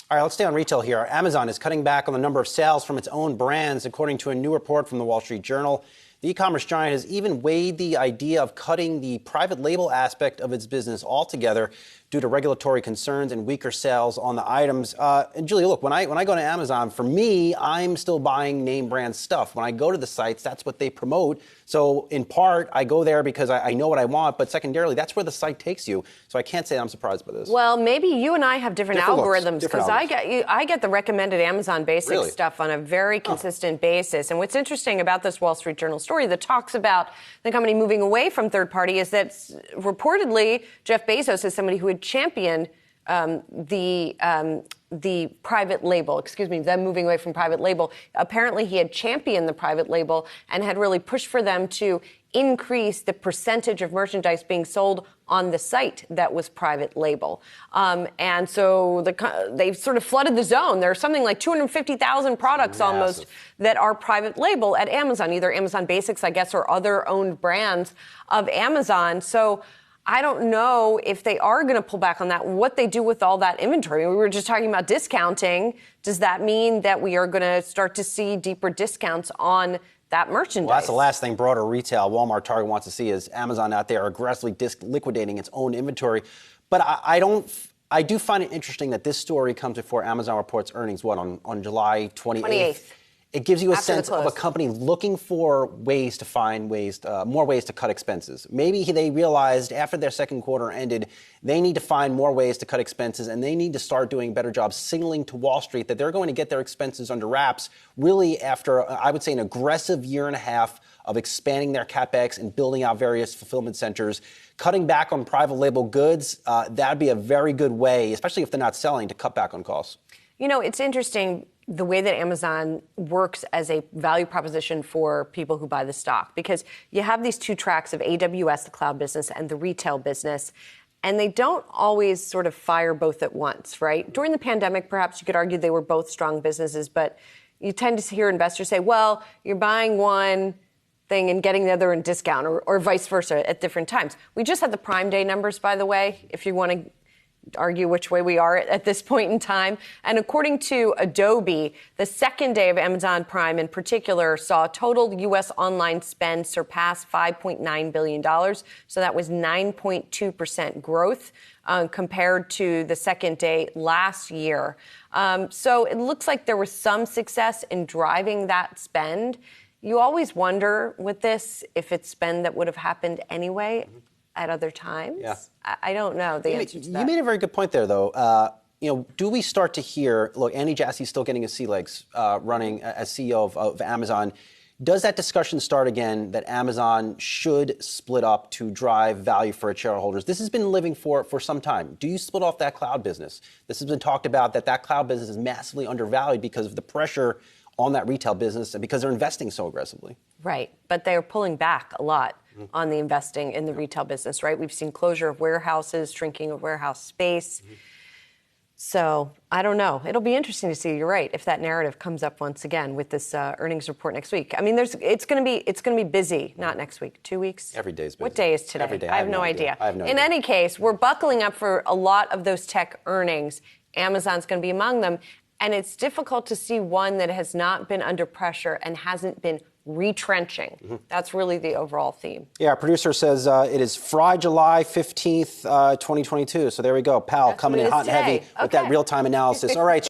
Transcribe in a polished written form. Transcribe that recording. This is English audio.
All right, let's stay on retail here. Amazon is cutting back on the number of sales from its own brands, according to a new report from the Wall Street Journal. The e-commerce giant has even weighed the idea of cutting the private label aspect of its business altogether due to regulatory concerns and weaker sales on the items. And Julia, look, when I go to Amazon, for me, I'm still buying name brand stuff. When I go to the sites, that's what they promote. So in part, I go there because I know what I want, but secondarily, that's where the site takes you. So I can't say I'm surprised by this. Well, maybe you and I have different algorithms, because I get the recommended Amazon Basics stuff on a very consistent basis. And what's interesting about this Wall Street Journal story that talks about the company moving away from third party is that reportedly Jeff Bezos is somebody who had championed the private label, them moving away from private label. Apparently he had championed the private label and had really pushed for them to increase the percentage of merchandise being sold on the site that was private label. And so they've sort of flooded the zone. There's something like 250,000 products almost that are private label at Amazon, either Amazon Basics, I guess, or other owned brands of Amazon. So I don't know if they are going to pull back on that, what they do with all that inventory. We were just talking about discounting. Does that mean that we are going to start to see deeper discounts on that merchandise? Well, that's the last thing broader retail, Walmart, Target wants to see is Amazon out there aggressively liquidating its own inventory. But I do find it interesting that this story comes before Amazon reports earnings, on July 28th. It gives you a sense of a company looking for ways to find more ways to cut expenses. Maybe they realized after their second quarter ended, they need to find more ways to cut expenses, and they need to start doing a better job signaling to Wall Street that they're going to get their expenses under wraps, really after, I would say, an aggressive year and a half of expanding their CapEx and building out various fulfillment centers. Cutting back on private label goods, that'd be a very good way, especially if they're not selling, to cut back on costs. You know, it's interesting the way that Amazon works as a value proposition for people who buy the stock, because you have these two tracks of AWS, the cloud business, and the retail business, and they don't always sort of fire both at once, right? During the pandemic, perhaps you could argue they were both strong businesses, but you tend to hear investors say, well, you're buying one thing and getting the other in discount, or vice versa at different times. We just had the Prime Day numbers, by the way, if you want to argue which way we are at this point in time. And according to Adobe, the second day of Amazon Prime in particular saw total U.S. online spend surpass $5.9 billion. So that was 9.2% growth compared to the second day last year. So it looks like there was some success in driving that spend. You always wonder with this if it's spend that would have happened anyway at other times. Yeah. I don't know the answer to that. You made a very good point there, though. Do we start to hear, look, Andy Jassy's still getting his sea legs running as CEO of Amazon. Does that discussion start again that Amazon should split up to drive value for its shareholders? This has been living for some time. Do you split off that cloud business? This has been talked about, that cloud business is massively undervalued because of the pressure on that retail business and because they're investing so aggressively. Right, but they're pulling back a lot on the investing in the retail business, right? We've seen closure of warehouses, shrinking of warehouse space. So I don't know. It'll be interesting to see, you're right, if that narrative comes up once again with this earnings report next week. I mean, it's going to be busy, not next week, 2 weeks? Every day is busy. What day is today? Every day. I have no idea. I have no idea. In any case, we're buckling up for a lot of those tech earnings. Amazon's going to be among them. And it's difficult to see one that has not been under pressure and hasn't been retrenching. That's really the overall theme. Yeah, our producer says it is Friday, July 15th, 2022. So there we go. Powell coming in hot and heavy with that real-time analysis. All right.